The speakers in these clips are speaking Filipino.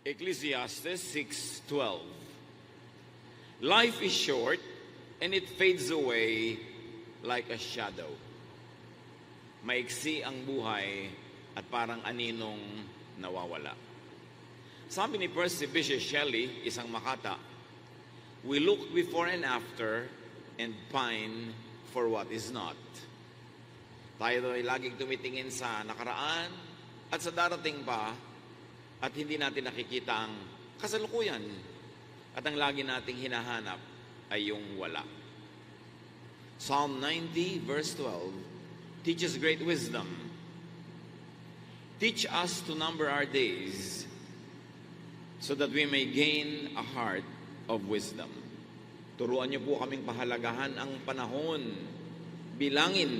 Ecclesiastes 6:12. Life is short and it fades away like a shadow. Maiksi ang buhay at parang aninong nawawala. Sabi ni Percy Bysshe Shelley, isang Makata, we look before and after and pine for what is not. Tayo ay laging tumitingin sa nakaraan at sa darating pa at hindi natin nakikita ang kasalukuyan at ang lagi nating hinahanap ay yung wala. Psalm 90 verse 12 teaches great wisdom. Teach us to number our days so that we may gain a heart of wisdom. Turuan niyo po kaming pahalagahan ang panahon. Bilangin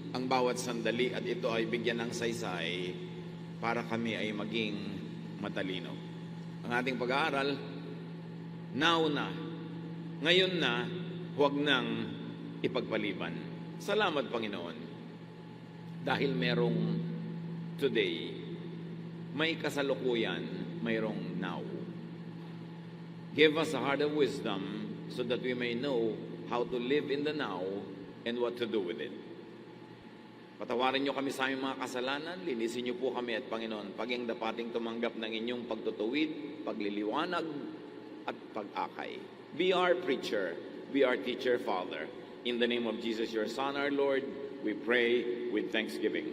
ang bawat sandali at ito ay bigyan ng saysay para kami ay maging matalino. Ang ating pag-aaral, now na, ngayon na, huwag nang ipagpaliban. Salamat, Panginoon. Dahil merong today, may kasalukuyan, mayroong now. Give us a heart of wisdom so that we may know how to live in the now and what to do with it. Patawarin niyo kami sa aming mga kasalanan, linisin niyo po kami at Panginoon, paging dapating tumanggap ng inyong pagtutuwid, pagliliwanag, at pag-akay. Be our preacher, be our teacher, Father. In the name of Jesus, your Son, our Lord, we pray with thanksgiving.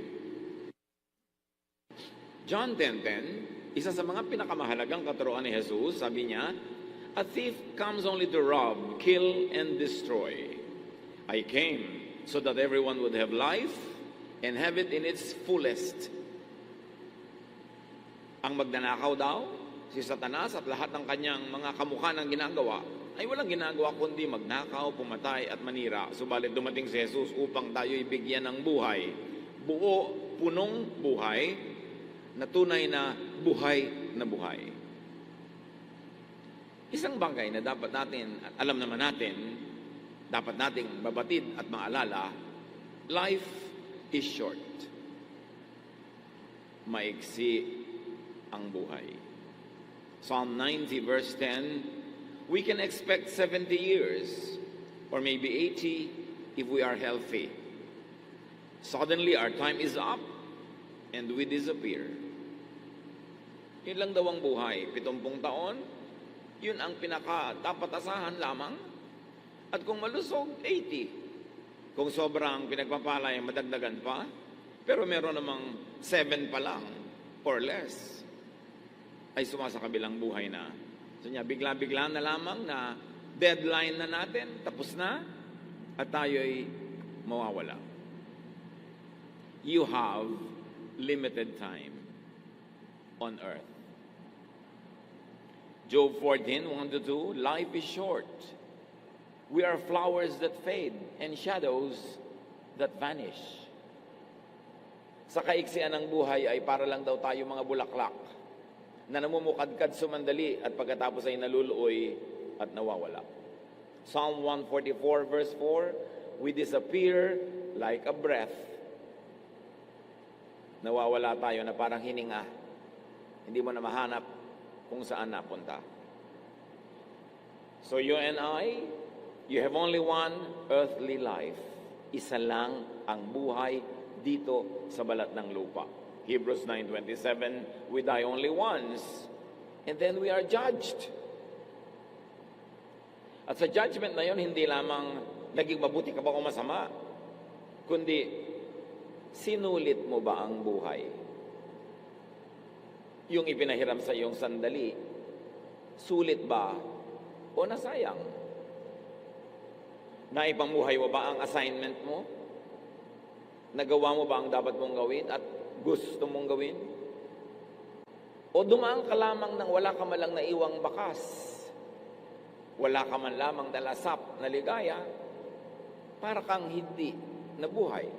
John 10:10, isa sa mga pinakamahalagang katuruan ni Jesus, sabi niya, a thief comes only to rob, kill, and destroy. I came so that everyone would have life and have it in its fullest. Ang magnanakaw daw, si Satanas at lahat ng kanyang mga kamukha ng ginagawa, ay walang ginagawa kundi magnakaw, pumatay at manira. Subalit dumating si Jesus upang tayo'y bigyan ng buhay. Buo, punong buhay, na tunay na buhay na buhay. Isang bagay na dapat natin, at alam naman natin, dapat nating babatid at maalala, life is short. Maiksi ang buhay. Psalm 90 verse 10, we can expect 70 years or maybe 80 if we are healthy. Suddenly our time is up and we disappear. Yun lang daw ang buhay. 70 taon, yun ang pinaka dapat asahan lamang. At kung malusog, 80. Kung sobrang pinagpapalay, madagdagan pa. Pero meron namang 7 pa lang or less ay sumasa kabilang buhay na. So niya, bigla-bigla na lamang na deadline na natin, tapos na, at tayo'y mawawala. You have limited time on earth. Job 14:1-2, life is short. We are flowers that fade and shadows that vanish. Sa kaiksian ng buhay ay para lang daw tayo mga bulaklak na namumukadkad sumandali at pagkatapos ay naluluoy at nawawala. Psalm 144 verse 4, we disappear like a breath. Nawawala tayo na parang hininga. Hindi mo na mahanap kung saan napunta. So you and I, you have only one earthly life. Isa lang ang buhay dito sa balat ng lupa. Hebrews 9:27, we die only once, and then we are judged. At sa judgment na yon, hindi lamang naging mabuti ka ba o masama, kundi sinulit mo ba ang buhay? Yung ipinahiram sa iyong sandali, sulit ba o nasayang? Naipamuhay mo ba ang assignment mo? Nagawa mo ba ang dapat mong gawin at gusto mong gawin? O dumaan ka lamang nang wala ka man lang naiwang bakas? Wala ka man lamang nalasap na ligaya? Para kang hindi nabuhay.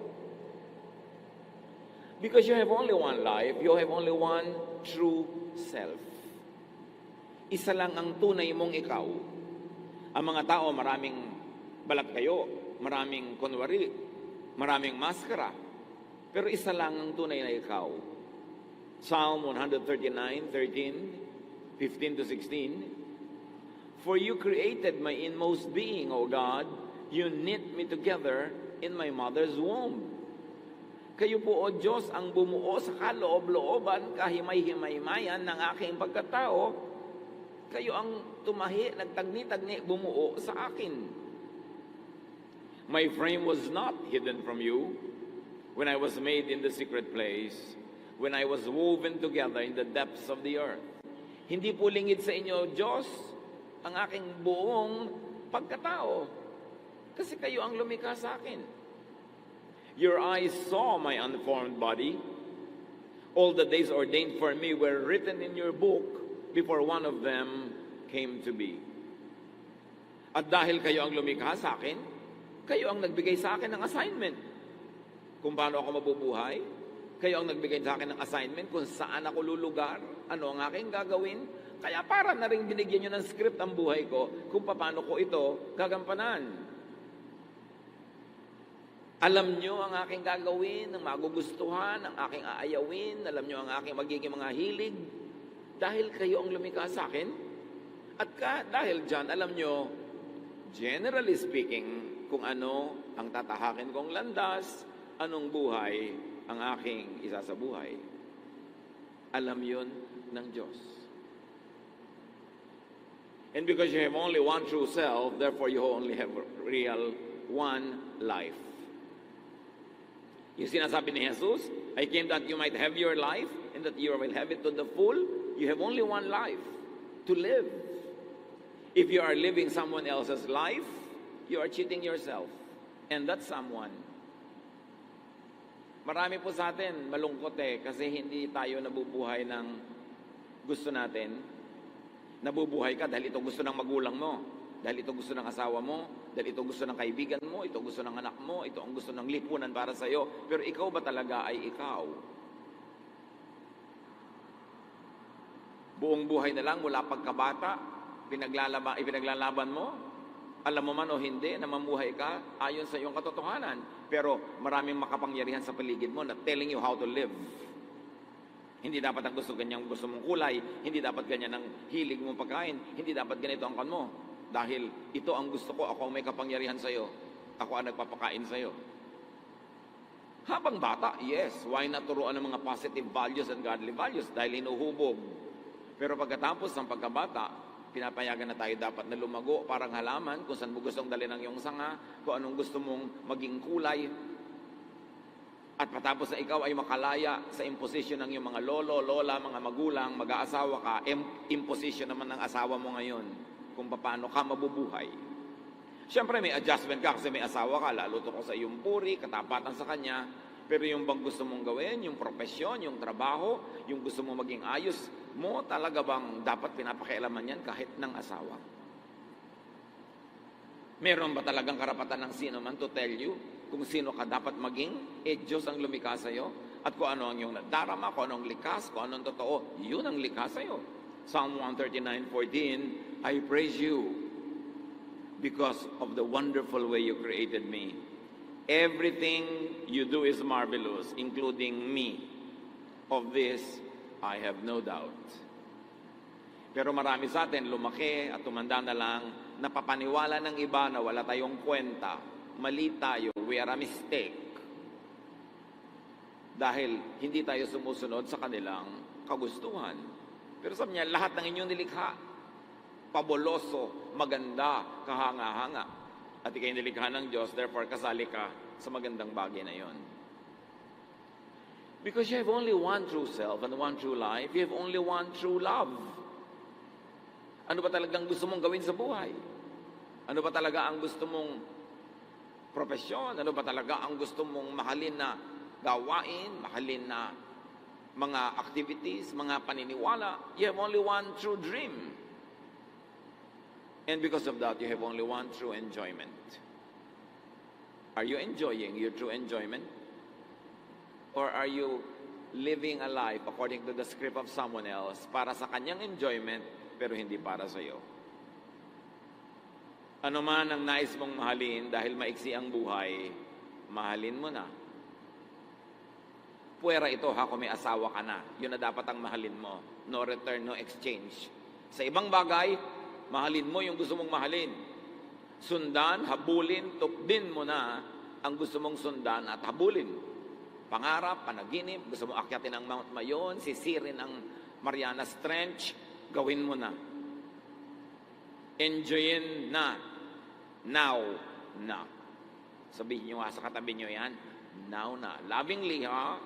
Because you have only one life, you have only one true self. Isa lang ang tunay mong ikaw. Ang mga tao, maraming balat kayo, maraming kunwari, maraming maskara. Pero isa lang ang tunay na ikaw. Psalm 139:13, 15 to 16, For you created my inmost being, O God. You knit me together in my mother's womb. Kayo po, O Diyos, ang bumuo sa kaloob-looban, kahimay-himaymayan ng aking pagkatao. Kayo ang tumahi, nagtagni-tagni, bumuo sa akin. My frame was not hidden from you when I was made in the secret place, when I was woven together in the depths of the earth. Hindi po lingid sa inyo, Diyos, ang aking buong pagkatao. Kasi kayo ang lumikha sa akin. Your eyes saw my unformed body. All the days ordained for me were written in your book before one of them came to be. At dahil kayo ang lumikha sa akin, kayo ang nagbigay sa akin ng assignment. Kung paano ako mabubuhay, kayo ang nagbigay sa akin ng assignment kung saan ako lulugar, ano ang aking gagawin. Kaya para na rin binigyan nyo ng script ang buhay ko kung paano ko ito gagampanan. Alam nyo ang aking gagawin, ang magugustuhan, ang aking aayawin, alam nyo ang aking magiging mga hilig, dahil kayo ang lumikha sa akin. At dahil dyan, alam nyo, generally speaking, kung ano ang tatahakin kong landas, anong buhay ang aking isasabuhay. Alam yun ng Diyos. And because you have only one true self, therefore you only have real one life. Yung sinasabi ni Jesus, I came that you might have your life and that you will have it to the full. You have only one life to live. If you are living someone else's life, you are cheating yourself. And that's someone. Marami po sa atin, malungkot kasi hindi tayo nabubuhay ng gusto natin. Nabubuhay ka dahil ito gusto ng magulang mo, dahil ito gusto ng asawa mo, dahil ito gusto ng kaibigan mo, ito gusto ng anak mo, ito ang gusto ng lipunan para sa iyo. Pero ikaw ba talaga ay ikaw? Buong buhay na lang mula pagkabata, ipinaglalaban mo, alam mo man o hindi na mamuhay ka ayon sa iyong katotohanan. Pero maraming makapangyarihan sa paligid mo na telling you how to live. Hindi dapat ang gusto mong kulay, hindi dapat ganyan ang hilig mong pagkain, hindi dapat ganito ang kan mo. Dahil ito ang gusto ko, ako ang may kapangyarihan sa iyo. Ako ang nagpapakain sa iyo. Habang bata, yes, why not turuan ng mga positive values and godly values dahil hinuhubog. Pero pagkatapos ng pagkabata, pinapayagan na tayo dapat na lumago parang halaman kung saan mo gustong dalhin ang iyong sanga, kung anong gusto mong maging kulay. At patapos na ikaw ay makalaya sa imposition ng iyong mga lolo, lola, mga magulang, mag-aasawa ka, imposition naman ng asawa mo ngayon kung paano ka mabubuhay. Siyempre may adjustment ka kasi may asawa ka, lalo to ko sa iyong puri, katapatan sa kanya. Pero yung bang gusto mong gawin, yung propesyon, yung trabaho, yung gusto mong maging ayos mo, talaga bang dapat pinapakialaman yan kahit ng asawa? Meron ba talagang karapatan ng sino man to tell you kung sino ka dapat maging? Diyos ang lumikha sa iyo. At kung ano ang iyong nadarama, kung anong likas, kung anong totoo, yun ang likha sa iyo. Psalm 139:14, I praise you because of the wonderful way you created me. Everything you do is marvelous, including me. Of this, I have no doubt. Pero marami sa atin, lumaki at tumanda na lang, napapaniwala ng iba na wala tayong kwenta. Mali tayo, we are a mistake. Dahil hindi tayo sumusunod sa kanilang kagustuhan. Pero sabi niya, lahat ng inyong nilikha, paboloso, maganda, kahanga-hanga. At ikay nilikha ng Diyos, therefore kasali ka sa magandang bagay na yon. Because you have only one true self and one true life, you have only one true love. Ano ba talagang gusto mong gawin sa buhay? Ano ba talaga ang gusto mong profesyon? Ano ba talaga ang gusto mong mahalin na gawain, mahalin na mga activities, mga paniniwala? You have only one true dream. And because of that, you have only one true enjoyment. Are you enjoying your true enjoyment? Or are you living a life according to the script of someone else para sa kanyang enjoyment pero hindi para sa iyo? Ano man ang nais mong mahalin dahil maiksi ang buhay, mahalin mo na. Puwera ito kung may asawa ka na. Yun na dapat ang mahalin mo. No return, no exchange. Sa ibang bagay, mahalin mo yung gusto mong mahalin. Sundan, habulin, tukdin mo na ang gusto mong sundan at habulin. Pangarap, panaginip, gusto mong akyatin ang Mount Mayon, sisirin ang Marianas Trench, gawin mo na. Enjoyin na. Now na. Sabihin nyo nga sa katabi nyo yan, now na. Lovingly, ha?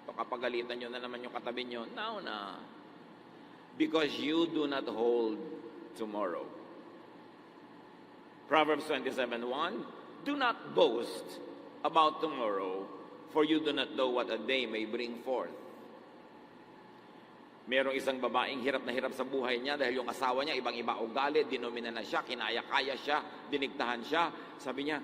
Pakapagalitan nyo na naman yung katabi nyo, now na. Because you do not hold tomorrow. Proverbs 27:1, do not boast about tomorrow, for you do not know what a day may bring forth. Merong isang babaeng hirap na hirap sa buhay niya dahil yung asawa niya, ibang-iba ugali, dinomina na siya, kinaya-kaya siya, dinigtahan siya. Sabi niya,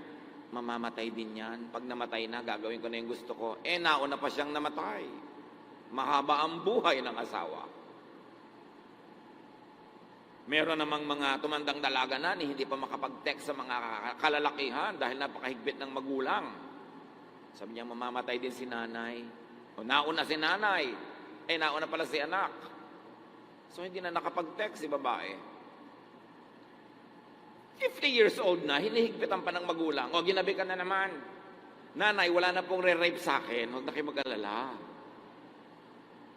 mamamatay din yan. Pag namatay na, gagawin ko na yung gusto ko. Nauna pa siyang namatay. Mahaba ang buhay ng asawa. Meron namang mga tumandang dalaga na hindi pa makapag-text sa mga kalalakihan dahil napakahigpit ng magulang. Sabi niya, mamamatay din si nanay. O nauna si nanay. Nauna pala si anak. So hindi na nakapag-text si babae. 50 years old na, hinihigpitan pa ng magulang. O, ginabi ka na naman. Nanay, wala na pong re-rape sa akin. Huwag na kayo mag-alala.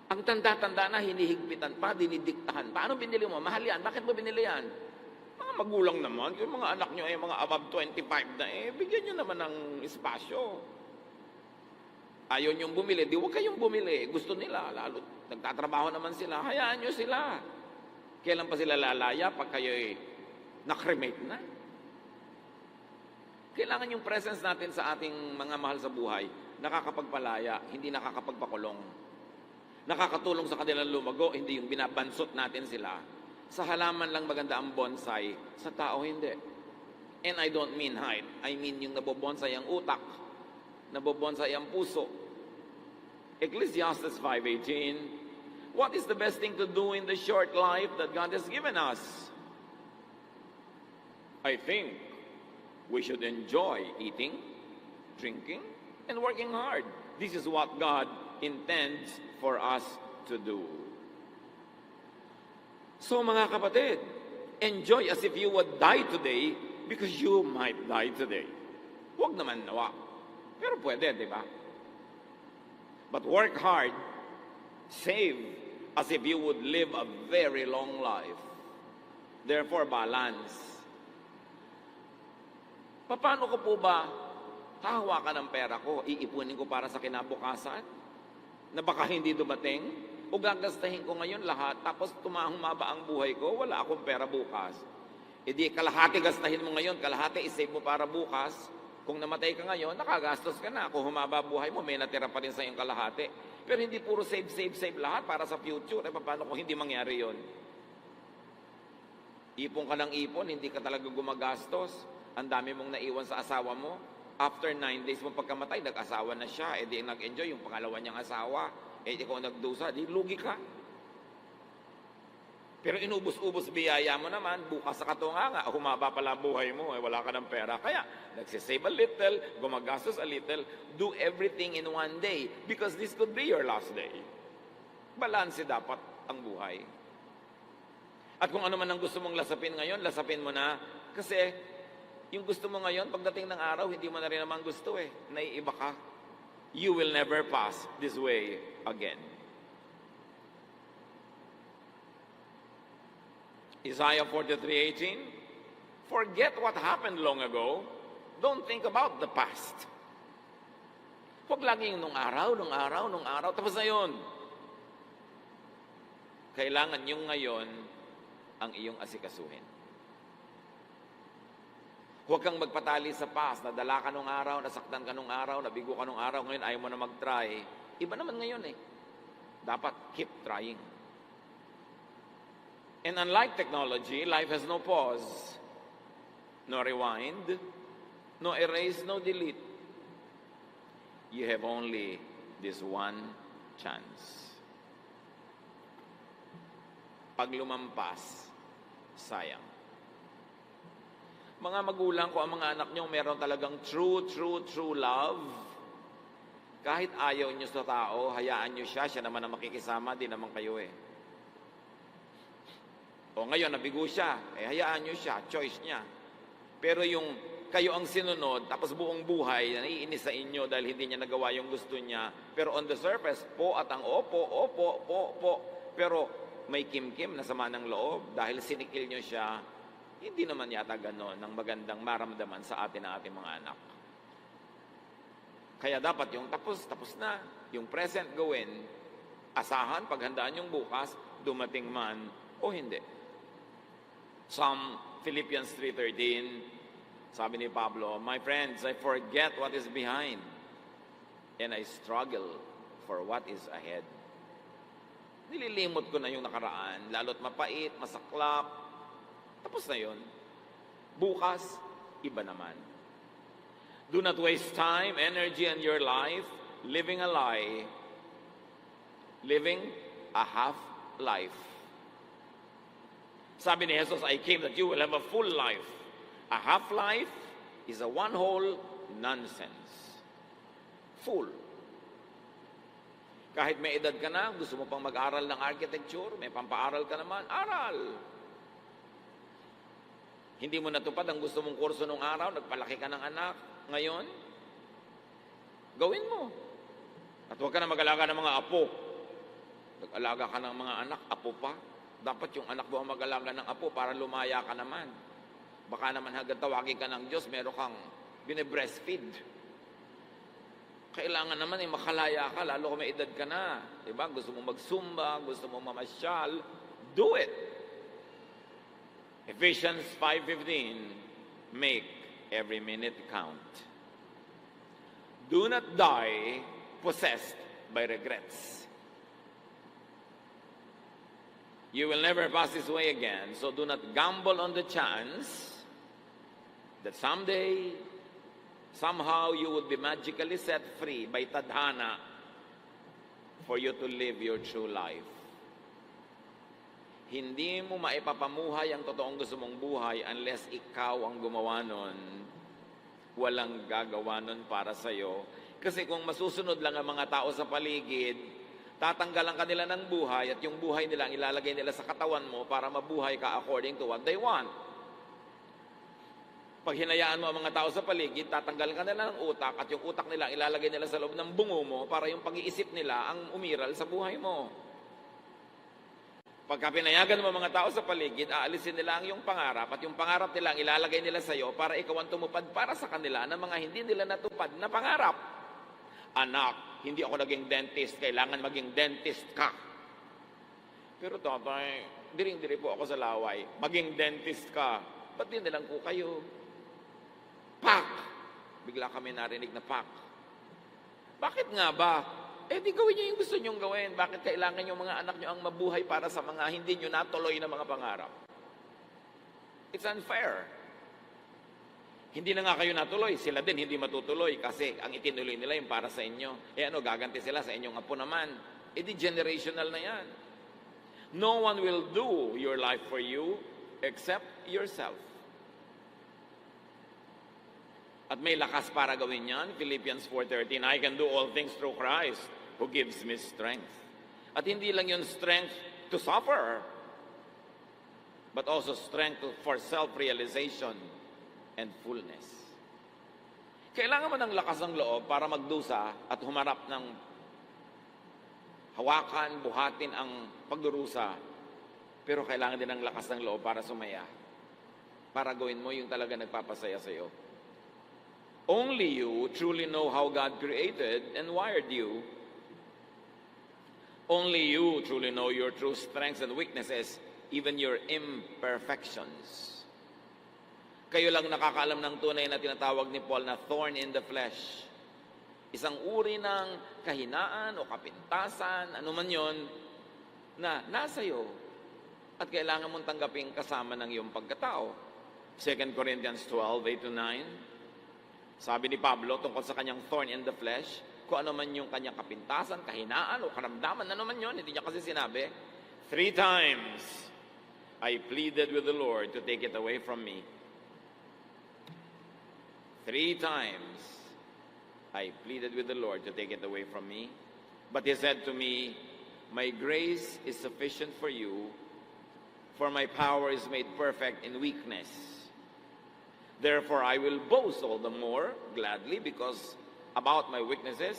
Ang tanda-tanda na, hinihigpitan pa, dinidiktahan pa. Ano binili mo? Mahal yan. Bakit mo binili yan? Mga magulang naman. Yung mga anak nyo mga above 25 na bigyan nyo naman ng espasyo. Ayaw niyong bumili, di huwag kayong bumili. Gusto nila, lalo nagtatrabaho naman sila. Hayaan nyo sila. Kailan pa sila lalaya pag kayo'y nakremate na? Kailangan yung presence natin sa ating mga mahal sa buhay, nakakapagpalaya, hindi nakakapagpakulong. Nakakatulong sa kanilang lumago, hindi yung binabansot natin sila. Sa halaman lang maganda ang bonsai, sa tao hindi. And I don't mean height. I mean yung nabobonsai ang utak, nabobonsai ang puso. Ecclesiastes 5:18, what is the best thing to do in the short life that God has given us? I think we should enjoy eating, drinking, and working hard. This is what God intends for us to do. So mga kapatid, enjoy as if you would die today because you might die today. Huwag naman nawa. Pero pwede, di ba? But work hard, save as if you would live a very long life. Therefore, balance. Paano ko po ba hahawakan ang pera ko? Iipunin ko para sa kinabukasan? Na baka hindi dumating? O gagastahin ko ngayon lahat, tapos humaba ang buhay ko, wala akong pera bukas. E di kalahati gastahin mo ngayon, kalahati isave mo para bukas. Kung namatay ka ngayon, nakagastos ka na. Kung humaba buhay mo, may natira pa rin sa iyong kalahati. Pero hindi puro save lahat para sa future. Paano kung hindi mangyari yon? Ipon ka ng ipon, hindi ka talaga gumagastos. Ang dami mong naiwan sa asawa mo. After 9 days mo pagkamatay, nag-asawa na siya. Di nag-enjoy yung pangalawa niyang asawa. Ikaw nagdusa, di lugi ka. Pero inubos-ubos biyaya mo naman, bukas sa katunganga, humaba pala buhay mo, wala ka ng pera. Kaya, nagsisave a little, gumagastos a little, do everything in one day because this could be your last day. Balanse dapat ang buhay. At kung ano man ang gusto mong lasapin ngayon, lasapin mo na. Kasi, yung gusto mo ngayon, pagdating ng araw, hindi mo na rin naman gusto naiiba ka. You will never pass this way again. Isaiah 43:18, forget what happened long ago. Don't think about the past. Huwag laging nung araw, tapos na yun. Kailangan yung ngayon ang iyong asikasuhin. Huwag kang magpatali sa past, nadala ka nung araw, nasaktan ka nung araw, nabigo ka nung araw, ngayon ayaw mo na mag-try. Iba naman ngayon Dapat keep trying. And unlike technology, life has no pause, no rewind, no erase, no delete. You have only this one chance. Pag lumampas, sayang. Mga magulang ko, ang mga anak nyo, meron talagang true love. Kahit ayaw nyo sa tao, hayaan nyo siya naman ang makikisama, di naman kayo O ngayon, nabigo siya. Hayaan nyo siya. Choice niya. Pero yung kayo ang sinunod, tapos buong buhay, naiinis sa inyo dahil hindi niya nagawa yung gusto niya. Pero on the surface, po at ang opo, po. Pero may kimkim na sama ng loob dahil sinikil nyo siya. Hindi naman yata gano'n ng magandang maramdaman sa atin ang ating mga anak. Kaya dapat yung tapos na. Yung present gawin, asahan, paghandaan yung bukas, dumating man o hindi. Philippians 3:13, sabi ni Pablo, "My friends, I forget what is behind, and I struggle for what is ahead." Nililimot ko na yung nakaraan, lalo't mapait, masaklap. Tapos na yun. Bukas, iba naman. Do not waste time, energy, and your life living a lie, living a half life. Sabi ni Jesus, "I came that you will have a full life." A half life is a one whole nonsense. Full. Kahit may edad ka na, gusto mo pang mag-aral ng architecture, may pampaaral ka naman, aral. Hindi mo natupad ang gusto mong kurso nung araw, nagpalaki ka ng anak, ngayon, gawin mo. At huwag ka na mag-alaga ng mga apo. Nag-alaga ka ng mga anak, apo pa. Dapat yung anak mo ang mag-alaga ng apo para lumaya ka naman. Baka naman hanggang tawagin ka ng Diyos, meron kang bine-breastfeed. Kailangan naman makalaya ka, lalo kung may edad ka na. Diba? Gusto mo mag-zumba, gusto mo mamasyal, do it. Ephesians 5:15, make every minute count. Do not die possessed by regrets. You will never pass this way again, so do not gamble on the chance that someday, somehow you would be magically set free by tadhana for you to live your true life. Hindi mo maipapamuhay ang totoong gusto mong buhay unless ikaw ang gumawa nun. Walang gagawa nun para sa'yo. Kasi kung masusunod lang ang mga tao sa paligid, tatanggalan ka nila ng buhay at yung buhay nila ang ilalagay nila sa katawan mo para mabuhay ka according to what they want. Pag hinayaan mo ang mga tao sa paligid, tatanggalan ka nila ng utak at yung utak nila ang ilalagay nila sa loob ng bungo mo para yung pag-iisip nila ang umiral sa buhay mo. Pagka pinayagan mo ang mga tao sa paligid, aalisin nila ang iyong pangarap at yung pangarap nila ang ilalagay nila sa iyo para ikaw ang tumupad para sa kanila ng mga hindi nila natupad na pangarap. Anak, hindi ako naging dentist, kailangan maging dentist ka. Pero tatay, diring-diri po ako sa laway, maging dentist ka. Ba't din nilang ko kayo? Pak! Bigla kami narinig na pak. Bakit nga ba? Di gawin nyo yung gusto nyong gawin. Bakit kailangan yung mga anak nyo ang mabuhay para sa mga hindi nyo natuloy na mga pangarap? It's unfair. Hindi na nga kayo natuloy, sila din hindi matutuloy kasi ang itinuloy nila yung para sa inyo. Gaganti sila sa inyong apo naman. Di generational na yan. No one will do your life for you except yourself. At may lakas para gawin yan. Philippians 4:13, "I can do all things through Christ who gives me strength." At hindi lang yun strength to suffer, but also strength for self-realization and fullness. Kailangan mo ng lakas ng loob para magdusa at humarap ng hawakan, buhatin ang pagdurusa. Pero kailangan din ng lakas ng loob para sumaya. Para gawin mo yung talaga nagpapasaya sa iyo. Only you truly know how God created and wired you. Only you truly know your true strengths and weaknesses, even your imperfections. Kayo lang nakakaalam ng tunay na tinatawag ni Paul na thorn in the flesh. Isang uri ng kahinaan o kapintasan, anuman yon, na nasa iyo at kailangan mong tanggapin kasama ng iyong pagkatao. 2 Corinthians 12:8-9, sabi ni Pablo tungkol sa kanyang thorn in the flesh, kung ano man yung kanyang kapintasan, kahinaan o karamdaman, ano man yun, hindi niya kasi sinabi, 3 times I pleaded with the Lord to take it away from me. 3 times I pleaded with the Lord to take it away from me. But He said to me, "My grace is sufficient for you, For my power is made perfect in weakness. Therefore, I will boast all the more gladly because about my weaknesses,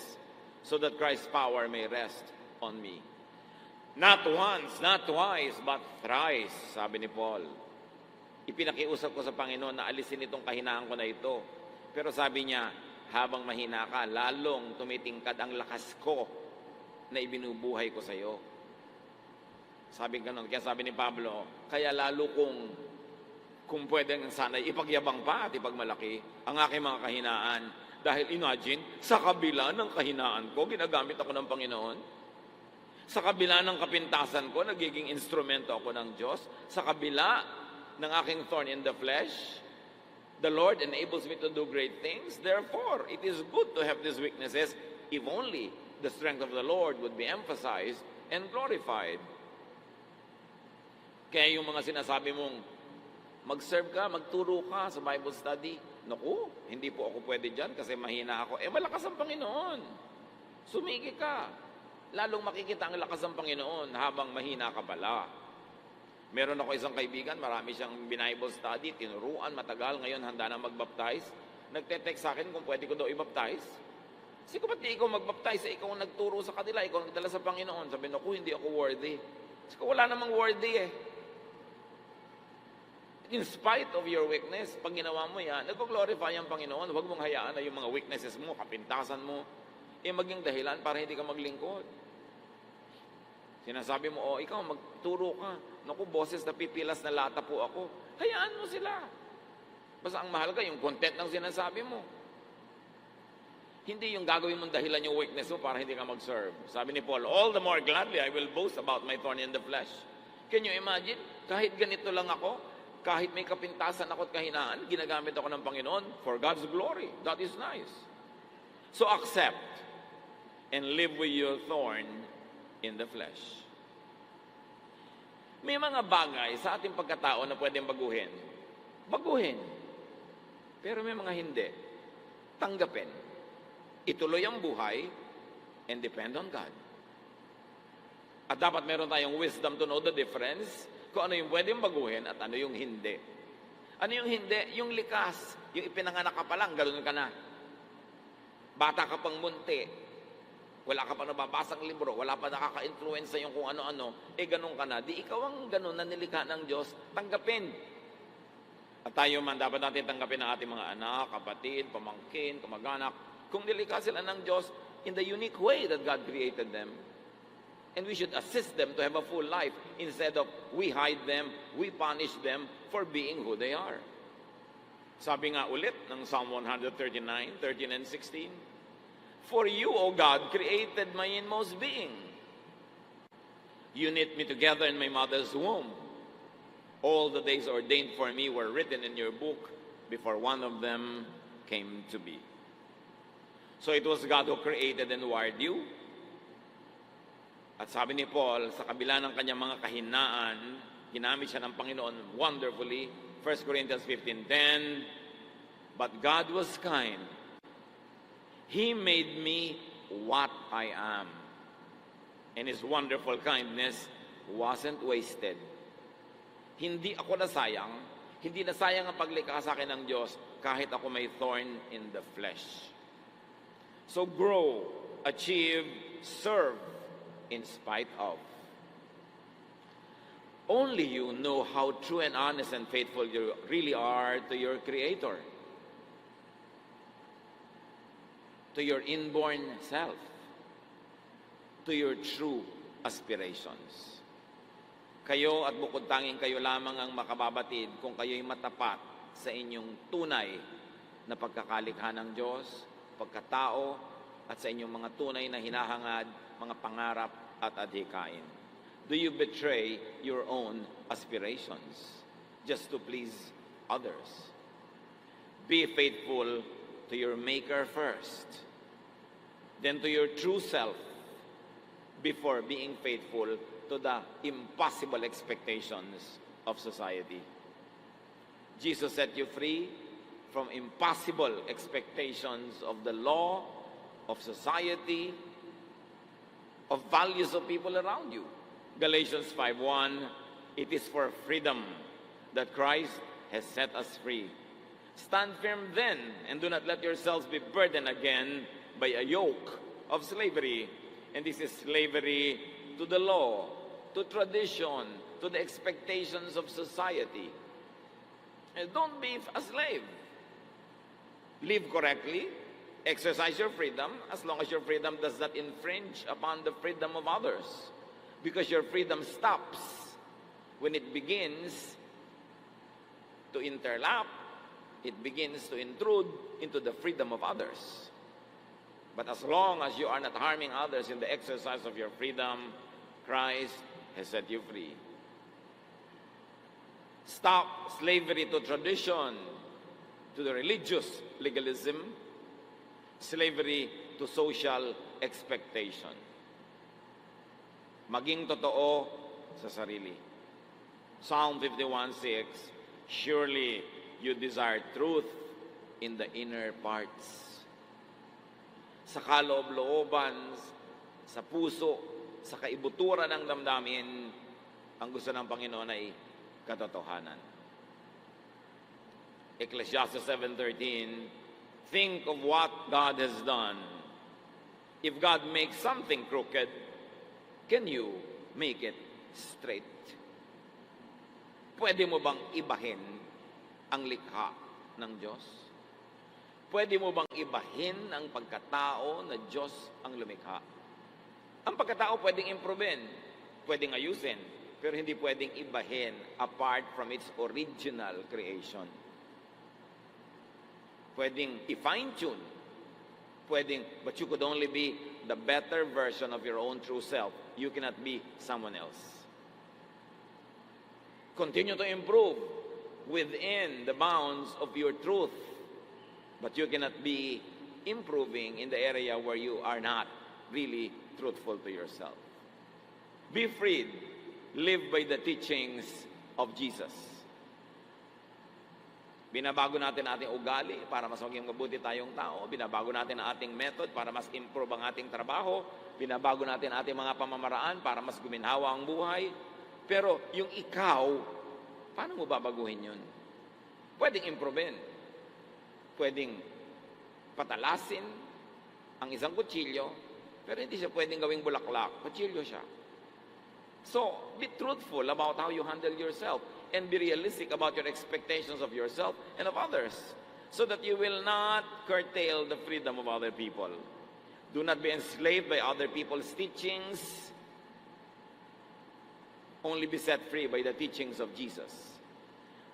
so that Christ's power may rest on me. Not once, not twice, but thrice, sabi ni Paul. Ipinakiusap ko sa Panginoon na alisin itong kahinaan ko na ito. Pero sabi niya, habang mahina ka, lalong tumitingkad ang lakas ko na ibinubuhay ko sa iyo. Sabi ganun. Kaya sabi ni Pablo, kaya lalo kung pwedeng sana ipagyabang pa at ipagmalaki ang aking mga kahinaan. Dahil imagine, sa kabila ng kahinaan ko, ginagamit ako ng Panginoon. Sa kabila ng kapintasan ko, nagiging instrumento ako ng Diyos. Sa kabila ng aking thorn in the flesh, the Lord enables me to do great things. Therefore, it is good to have these weaknesses if only the strength of the Lord would be emphasized and glorified. Kaya yung mga sinasabi mong mag-serve ka, magturo ka sa Bible study, naku, hindi po ako pwede dyan kasi mahina ako. Malakas ang Panginoon. Sumigi ka. Lalong makikita ang lakas ng Panginoon habang mahina ka pala. Meron ako isang kaibigan, marami siyang Bible study, tinuruan, matagal, ngayon handa na mag-baptize. Nagte-text sa akin kung pwede ko daw i-baptize. Kasi kung ba't di ikaw mag-baptize, ikaw ang nagturo sa kanila, ikaw ang nagdala sa Panginoon. Sabi, naku, hindi ako worthy. Kasi wala namang worthy eh. In spite of your weakness, pag ginawa mo yan, nag-glorify ang Panginoon. Huwag mong hayaan na yung mga weaknesses mo, kapintasan mo, maging dahilan para hindi ka maglingkod. Sinasabi mo, ikaw, magturo ka. Naku, boses na pipilas na lata po ako. Hayaan mo sila. Basta ang mahalaga, yung content ng sinasabi mo. Hindi yung gagawin mong dahilan yung weakness mo para hindi ka mag-serve. Sabi ni Paul, all the more gladly I will boast about my thorn in the flesh. Can you imagine? Kahit ganito lang ako, kahit may kapintasan ako at kahinaan, ginagamit ako ng Panginoon for God's glory. That is nice. So accept and live with your thorn in the flesh. May mga bagay sa ating pagkatao na pwedeng baguhin. Baguhin. Pero may mga hindi. Tanggapin. Ituloy ang buhay and depend on God. At dapat meron tayong wisdom to know the difference kung ano yung pwedeng baguhin at ano yung hindi. Ano yung hindi? Yung likas. Yung ipinanganak ka pa lang, ganoon ka na. Bata ka pang munti. Wala ka pa nababasang libro. Wala pa nakaka-influence sa yung kung ano-ano. Ganoon ka na. Di ikaw ang ganoon na nilikha ng Diyos. Tanggapin. At tayo man, dapat natin tanggapin ang ating mga anak, kapatid, pamangkin, kamag-anak. Kung nilikha sila ng Diyos in the unique way that God created them. And we should assist them to have a full life instead of we hide them, we punish them for being who they are. Sabi nga ulit ng Psalm 139, 13 and 16, for you, O God, created my inmost being. You knit me together in my mother's womb. All the days ordained for me were written in your book before one of them came to be. So it was God who created and wired you. At sabi ni Paul, sa kabila ng kanyang mga kahinaan, ginamit siya ng Panginoon wonderfully. 1 Corinthians 15:10, but God was kind. He made me what I am. And His wonderful kindness wasn't wasted. Hindi ako nasayang. Hindi nasayang ang paglikha sa akin ng Diyos kahit ako may thorn in the flesh. So grow, achieve, serve, in spite of. Only you know how true and honest and faithful you really are to your Creator, to your inborn self, to your true aspirations. Kayo at bukod tanging kayo lamang ang makababatid kung kayo'y matapat sa inyong tunay na pagkakalikha ng Diyos, pagkatao, at sa inyong mga tunay na hinahangad, mga pangarap at adhikain. Do you betray your own aspirations just to please others? Be faithful to your Maker first, then to your true self, before being faithful to the impossible expectations of society. Jesus set you free from impossible expectations of the law, of society, of values of people around you. Galatians 5:1, It is for freedom that Christ has set us free. Stand firm then, and do not let yourselves be burdened again by a yoke of slavery. And this is slavery to the law, to tradition, to the expectations of society. And don't be a slave. Live correctly, exercise your freedom, as long as your freedom does not infringe upon the freedom of others. Because your freedom stops when it begins to interlap, it begins to intrude into the freedom of others. But as long as you are not harming others in the exercise of your freedom, Christ has set you free. Stop slavery to tradition, to the religious legalism, slavery to social expectation. Maging totoo sa sarili. Psalm 51:6, surely you desire truth in the inner parts. Sa kaloob-looban, sa puso, sa kaibuturan ng damdamin, ang gusto ng Panginoon ay katotohanan. Ecclesiastes 7:13, think of what God has done. If God makes something crooked, can you make it straight? Pwede mo bang ibahin ang likha ng Diyos? Pwede mo bang ibahin ang pagkatao na Diyos ang lumikha? Ang pagkatao pwedeng improvein, pwedeng ayusin, pero hindi pwedeng ibahin apart from its original creation. Pwedeng i-fine-tune, but you could only be the better version of your own true self. You cannot be someone else. Continue to improve within the bounds of your truth, but you cannot be improving in the area where you are not really truthful to yourself. Be freed. Live by the teachings of Jesus. Binabago natin ating ugali para mas maging mabuti tayong tao. Binabago natin ang ating method para mas improve ang ating trabaho. Binabago natin ating mga pamamaraan para mas guminhawa ang buhay. Pero yung ikaw, paano mo babaguhin yun? Pwedeng improvein. Pwedeng patalasin ang isang kutsilyo, pero hindi siya pwedeng gawing bulaklak. Kutsilyo siya. So, be truthful about how you handle yourself and be realistic about your expectations of yourself and of others so that you will not curtail the freedom of other people. Do not be enslaved by other people's teachings. Only be set free by the teachings of Jesus.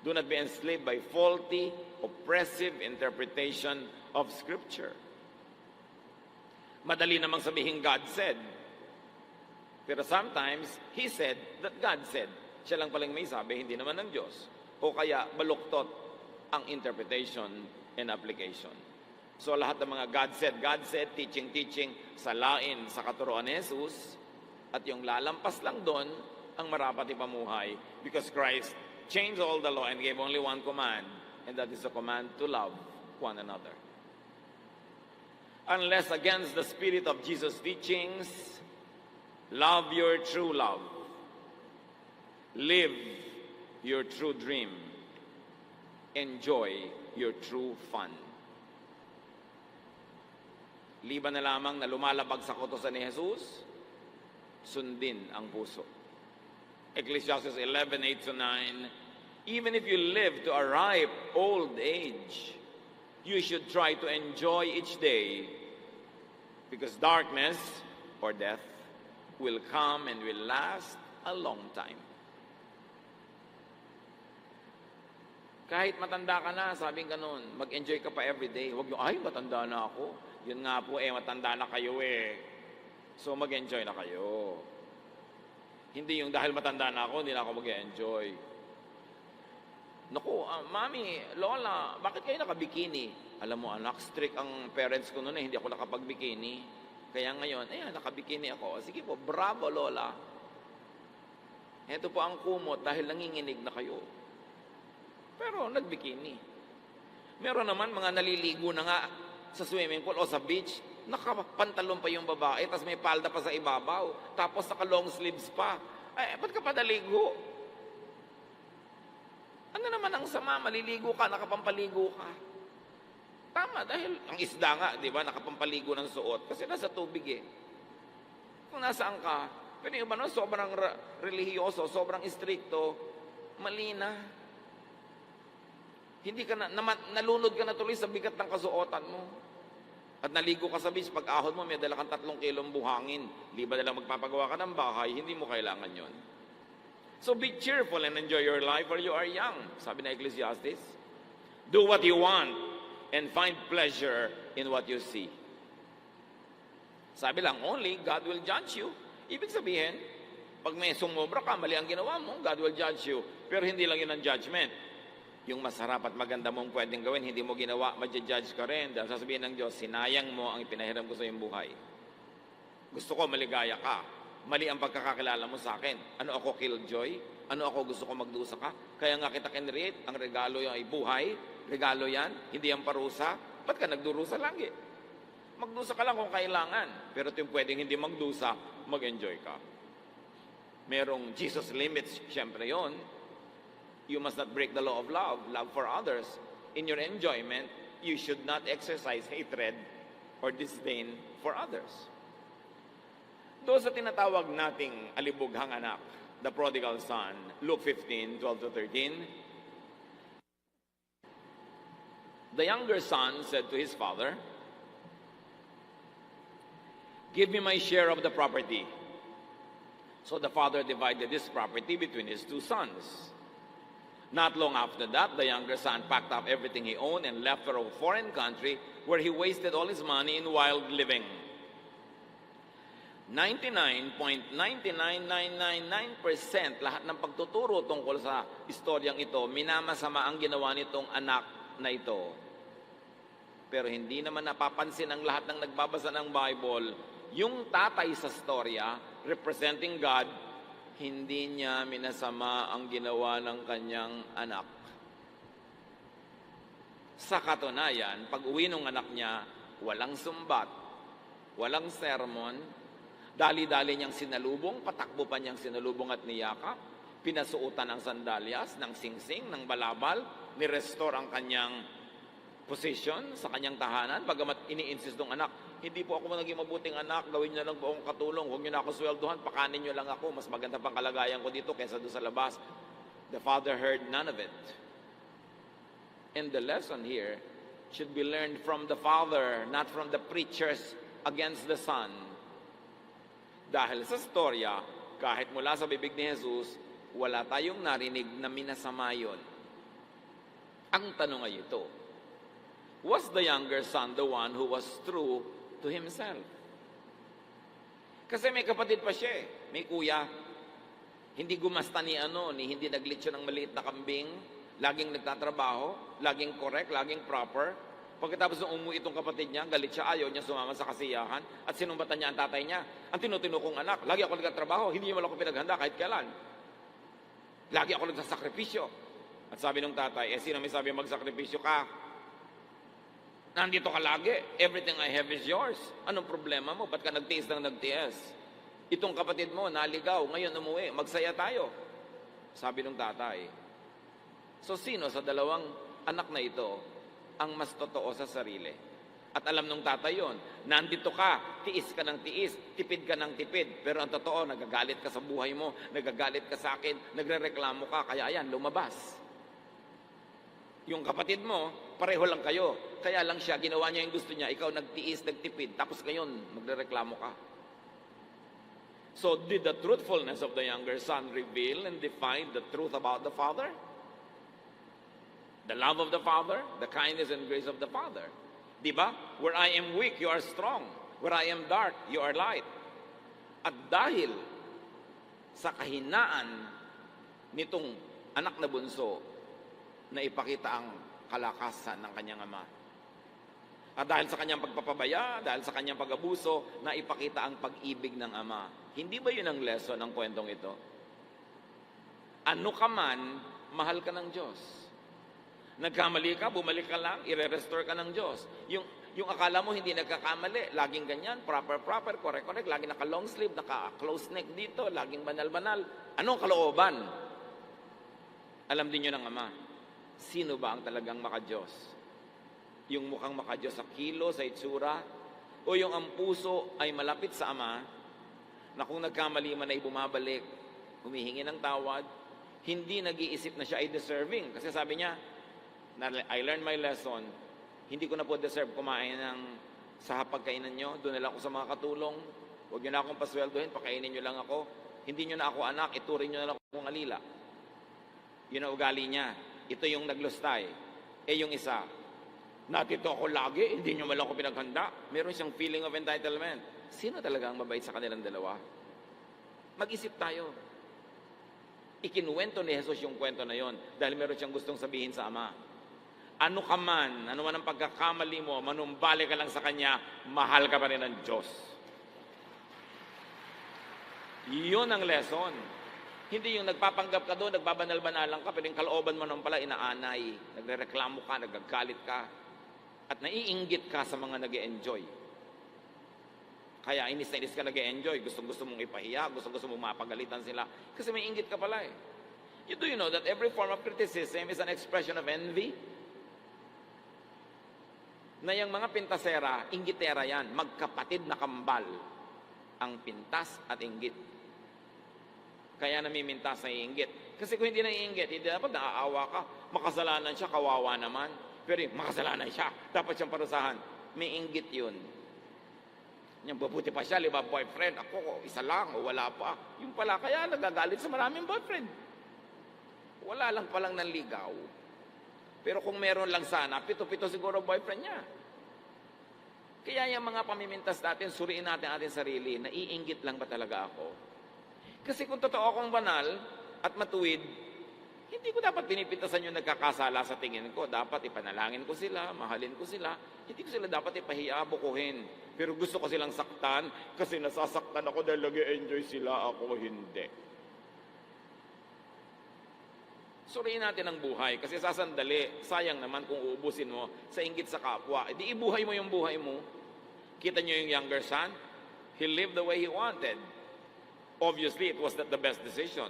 Do not be enslaved by faulty, oppressive interpretation of Scripture. Madali namang sabihin God said. Pero sometimes, He said that God said. Siya lang palang may sabi, hindi naman ng Diyos. O kaya baluktot ang interpretation and application. So lahat ng mga God said, teaching, salain sa katuroan ni Jesus, at yung lalampas lang doon, ang marapat ipamuhay. Because Christ changed all the law and gave only one command, and that is the command to love one another. Unless against the spirit of Jesus' teachings, love your true love. Live your true dream. Enjoy your true fun. Liban na lamang na lumalabag sa kautusan ni Jesus, sundin ang puso. Ecclesiastes 11:8-9, even if you live to a ripe old age, you should try to enjoy each day, because darkness or death will come and will last a long time. Kahit matanda ka na, sabing ganun, mag-enjoy ka pa everyday. Huwag yung, ay, matanda na ako. Yun nga po, matanda na kayo So, mag-enjoy na kayo. Hindi yung dahil matanda na ako, hindi na ako mag-enjoy. Naku, mami, lola, bakit kayo nakabikini? Alam mo, anak, strict ang parents ko noon hindi ako nakapag-bikini. Kaya ngayon, nakabikini ako. Sige po, bravo, lola. Ito po ang kumot dahil nanginginig na kayo. Pero nagbikini. Meron naman mga naliligo na nga sa swimming pool o sa beach, nakapantalon pa yung babae, tapos may palda pa sa ibabaw, tapos naka long sleeves pa. Ba't ka pa naligo? naman ang sama, maliligo ka, nakapampaligo ka. Tama, dahil ang isda nga, di ba, nakapampaligo ng suot kasi nasa tubig eh. Kung nasaan ka, pero yung iba no, sobrang relihiyoso, sobrang istrikto, mali na. Hindi ka nalunod ka na tuloy sa bigat ng kasuotan mo. At naligo ka sa beach, pag ahon mo, may dala kang 3 kilong buhangin. Di ba dala magpapagawa ka ng bahay, hindi mo kailangan yon. So be cheerful and enjoy your life for you are young. Sabi na Ecclesiastes. Do what you want and find pleasure in what you see. Sabi lang, only God will judge you. Ibig sabihin, pag may sumobra ka, mali ang ginawa mo, God will judge you. Pero hindi lang yun ang judgment. Yung masarap at maganda mong pwedeng gawin, hindi mo ginawa, madja-judge ka rin. Dahil sasabihin ng Diyos, sinayang mo ang ipinahiram ko sa iyong buhay. Gusto ko maligaya ka. Mali ang pagkakakilala mo sa akin. Ano ako, killjoy? Ano ako, gusto ko magdusa ka? Kaya nga kita kinreate, ang regalo ay buhay. Regalo yan, hindi ang parusa. Ba't ka nagdurusa lagi? Magdusa ka lang kung kailangan. Pero yung pwedeng hindi magdusa, mag-enjoy ka. Merong Jesus limits, syempre yon. You must not break the law of love, love for others. In your enjoyment, you should not exercise hatred or disdain for others. Doon sa tinatawag nating alibughang anak, the prodigal son, Luke 15:12-13, the younger son said to his father, "Give me my share of the property." So the father divided his property between his 2 sons. Not long after that, the younger son packed up everything he owned and left for a foreign country where he wasted all his money in wild living. 99.99999% lahat ng pagtuturo tungkol sa istoryang ito, minamasama ang ginawa nitong anak na ito. Pero hindi naman napapansin ang lahat ng nagbabasa ng Bible, yung tatay sa storya, representing God, hindi niya minasama ang ginawa ng kanyang anak. Sa katunayan, pag uwi ng anak niya, walang sumbat, walang sermon, dali-dali niyang sinalubong, patakbo pa niyang sinalubong at niyakap, pinasuutan ng sandalyas, ng singsing, ng balabal, ni-restore ang kanyang position sa kanyang tahanan, bagamat ini-insist ng anak, hindi po ako naging mabuting anak, gawin niyo lang buong katulong, huwag niyo na ako sweldohan, pakanin niyo lang ako, mas maganda pang kalagayan ko dito kaysa doon sa labas. The father heard none of it. And the lesson here should be learned from the father, not from the preachers against the son. Dahil sa storya, kahit mula sa bibig ni Jesus, wala tayong narinig na minasama yun. Ang tanong ay ito, was the younger son the one who was true to himself? Kasi may kapatid pa siya, may kuya. Hindi gumasta ni hindi naglitsyo ng maliit na kambing, laging nagtatrabaho, laging correct, laging proper. Pagkatapos nung umuwi itong kapatid niya, galit siya, ayaw niya sumama sa kasiyahan, at sinumbatan niya ang tatay niya. Ang tinutino kong anak, lagi ako nagtatrabaho, hindi niyo man ako pinaghanda kahit kailan. Lagi ako nagsasakripisyo. At sabi ng tatay, sino may sabi magsakripisyo ka? Nandito ka lagi, everything I have is yours. Anong problema mo? Ba't ka nagtiis ng nagtiis? Itong kapatid mo, naligaw, ngayon umuwi, magsaya tayo. Sabi ng tatay. So sino sa dalawang anak na ito ang mas totoo sa sarili? At alam nung tatay yon, nandito ka, tiis ka ng tiis, tipid ka ng tipid. Pero ang totoo, nagagalit ka sa buhay mo, nagagalit ka sa akin, nagrereklamo ka, kaya ayan, lumabas. Yung kapatid mo, pareho lang kayo. Kaya lang siya, ginawa niya yung gusto niya, ikaw nagtiis, nagtipid, tapos ngayon, magrereklamo ka. So, did the truthfulness of the younger son reveal and define the truth about the father? The love of the father, the kindness and grace of the father. Diba? Where I am weak, you are strong. Where I am dark, you are light. At dahil sa kahinaan nitong anak na bunso, na ipakita ang kalakasan ng kanyang ama. At dahil sa kanyang pagpapabaya, dahil sa kanyang pag-abuso, na ipakita ang pag-ibig ng ama. Hindi ba yun ang lesson ng kwentong ito? Ano ka man, mahal ka ng Diyos. Nagkamali ka, bumalik ka lang, i-restore ka ng Diyos. Yung akala mo hindi nagkakamali, laging ganyan, proper, correct, laging naka-long sleeve, naka-close neck dito, laging banal-banal. Anong kalooban? Alam din yun ng ama. Sino ba ang talagang maka-Diyos? Yung mukhang maka-Diyos sa kilo, sa itsura, o yung ang puso ay malapit sa Ama, na kung nagkamali man ay bumabalik, humihingi ng tawad, hindi nag-iisip na siya ay deserving. Kasi sabi niya, I learned my lesson, hindi ko na po deserve kumain sa hapagkainan nyo, doon na lang ako sa mga katulong, huwag nyo na akong pasweldohin, pakainin nyo lang ako, hindi nyo na ako anak, iturin nyo na lang akong alila. Yun ang ugali niya. Ito yung naglustay. Yung isa, natito ako lagi, hindi nyo malang ako pinaghanda. Meron siyang feeling of entitlement. Sino talaga ang mabait sa kanilang dalawa? Mag-isip tayo. Ikinuwento ni Jesus yung kwento na yon dahil meron siyang gustong sabihin sa Ama. Ano ka man, ano man ang pagkakamali mo, manumbalik ka lang sa Kanya, mahal ka pa rin ng Diyos. Yun ang lesson. Hindi yung nagpapanggap ka doon, nagbabanal-banalang ka, pero yung kalooban mo naman pala inaanay, nagrereklamo ka, nagagalit ka, at naiinggit ka sa mga nag-e-enjoy. Kaya inis na inis ka nag-e-enjoy, gusto mong ipahiya, gusto mong mapagalitan sila, kasi may inggit ka pala eh. Do you know that every form of criticism is an expression of envy? Na yung mga pintasera, inggitera yan, magkapatid na kambal, ang pintas at inggit. Kaya namimintas na iinggit. Kasi kung hindi na iinggit, hindi dapat naaawa ka. Makasalanan siya, kawawa naman. Pero makasalanan siya, dapat siyang parusahan. May inggit yun. Yung babuti pa siya, liba boyfriend. Ako, isa lang, o wala pa. Yung pala, kaya nagagalit sa maraming boyfriend. Wala lang palang nanligaw. Pero kung meron lang sana, pito-pito siguro boyfriend niya. Kaya yung mga pamimintas natin, suriin natin ating sarili, naiinggit lang ba talaga ako? Kasi kung totoo akong banal at matuwid, hindi ko dapat pinipintasan yung nagkakasala sa tingin ko. Dapat ipanalangin ko sila, mahalin ko sila. Hindi ko sila dapat ipahiya, bukuhin. Pero gusto ko silang saktan kasi nasasaktan ako dahil nag-enjoy sila, ako hindi. Suriin natin ang buhay kasi sasandali, sayang naman kung uubusin mo sa inggit sa kapwa. Di ibuhay mo yung buhay mo. Kita nyo yung younger son? He lived the way he wanted. Obviously, it was not the best decision.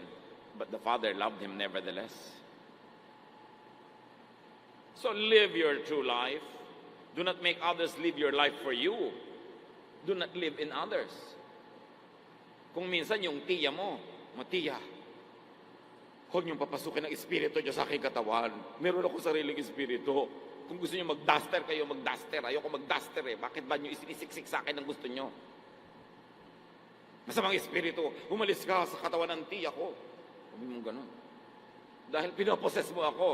But the father loved him nevertheless. So live your true life. Do not make others live your life for you. Do not live in others. Kung minsan yung tiya mo, tiya, huwag niyong papasukin ng espiritu niyo sa aking katawan. Meron ako sariling espiritu. Kung gusto niyo mag-duster kayo, mag-duster. Ayoko mag-duster eh. Bakit ba niyo isinisiksik sa akin ang gusto niyo? Masamang espiritu, umalis ka sa katawan ng tiya ko. Sabi mo ganun. Dahil pinoposes mo ako.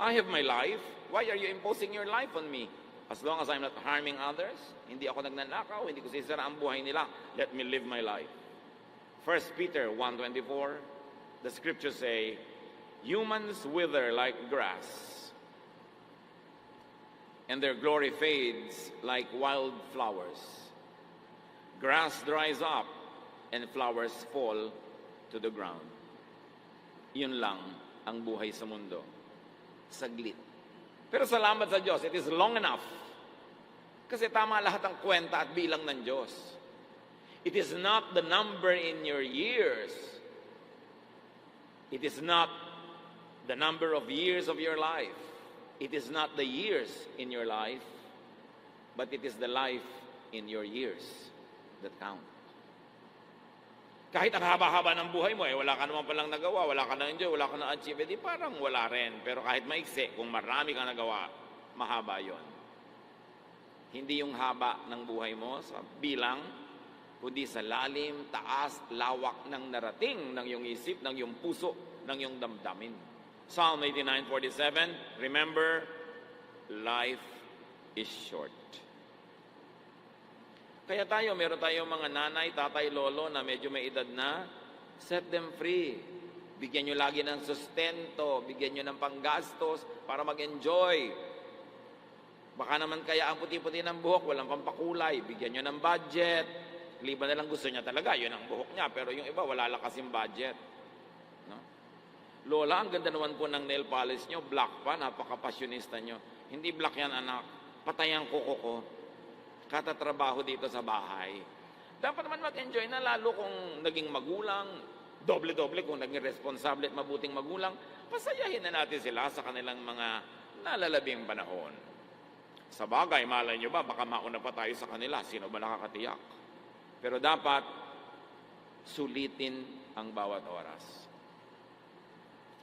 I have my life. Why are you imposing your life on me? As long as I'm not harming others, hindi ako nagnanakaw, hindi ko sisira ang buhay nila, let me live my life. 1 Peter 1:24, the scriptures say, humans wither like grass, and their glory fades like wild flowers. Grass dries up, and flowers fall to the ground. Yun lang ang buhay sa mundo. Saglit. Pero salamat sa Diyos, it is long enough. Kasi tama lahat ang kwenta at bilang ng Diyos. It is not the number in your years. It is not the number of years of your life. It is not the years in your life, but it is the life in your years that count. Kahit ang haba-haba ng buhay mo, wala ka naman palang nagawa, wala ka na-enjoy, wala ka na-achieve, di parang wala rin. Pero kahit maiksi, kung marami kang nagawa, mahaba yon. Hindi yung haba ng buhay mo sa bilang, kundi sa lalim, taas, lawak ng narating ng iyong isip, ng iyong puso, ng iyong damdamin. Psalm 89:47, remember, life is short. Kaya meron tayong mga nanay, tatay, lolo na medyo may edad na, set them free. Bigyan nyo lagi ng sustento, bigyan nyo ng panggastos para mag-enjoy. Baka naman kaya ang puti-puti ng buhok, walang pampakulay, bigyan nyo ng budget. Liban na lang gusto niya talaga, yun ang buhok niya, pero yung iba wala lang kasing budget. No? Lola, ang ganda naman po ng nail polish nyo, black pa, napaka-passionista nyo. Hindi black yan anak, patay ang kuko ko. Katatrabaho dito sa bahay. Dapat naman mag-enjoy na lalo kung naging magulang, doble-doble kung naging responsable at mabuting magulang, pasayahin na natin sila sa kanilang mga nalalabing panahon. Sa bagay, malay nyo ba, baka mauna pa tayo sa kanila. Sino ba nakakatiyak? Pero dapat, sulitin ang bawat oras.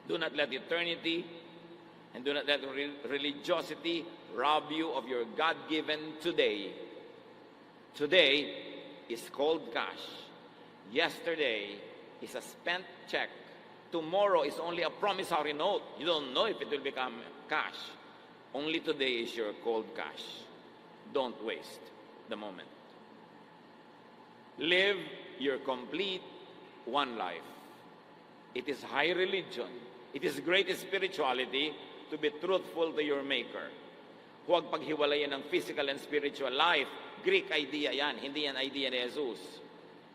Do not let eternity and do not let religiosity rob you of your God-given today. Today is cold cash. Yesterday is a spent check. Tomorrow is only a promissory note. You don't know if it will become cash. Only today is your cold cash. Don't waste the moment. Live your complete one life. It is high religion. It is great spirituality to be truthful to your Maker. Huwag paghiwalayan ng physical and spiritual life. Greek idea yan, hindi yan idea ni Jesus.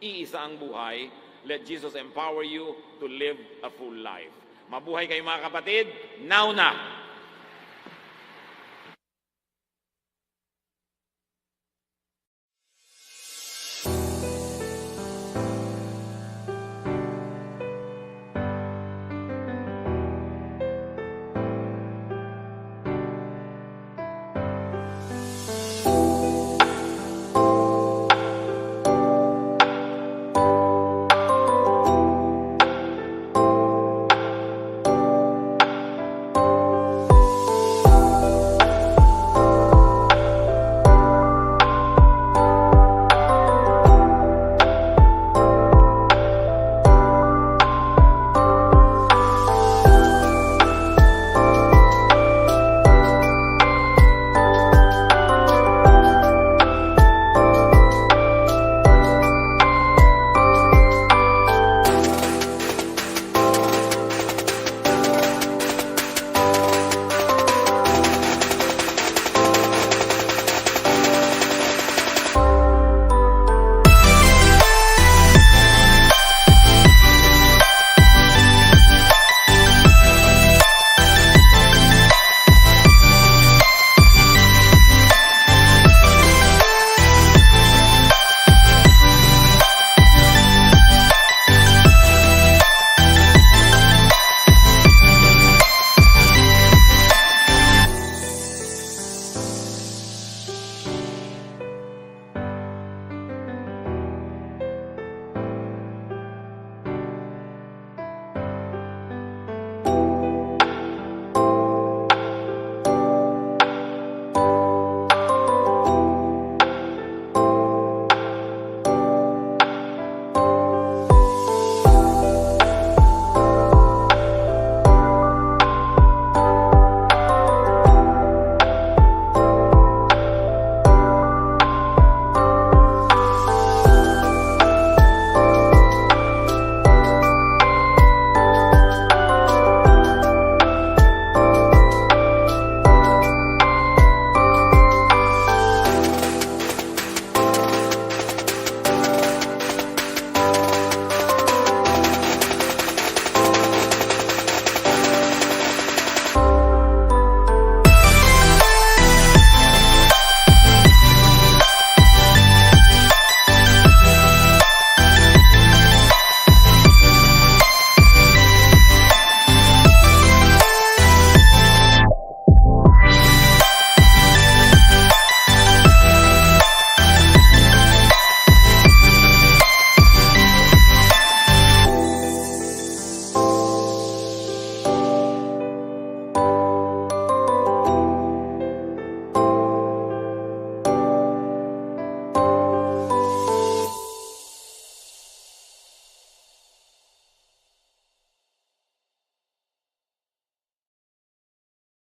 Iisa ang buhay. Let Jesus empower you to live a full life. Mabuhay kayo mga kapatid. Now na!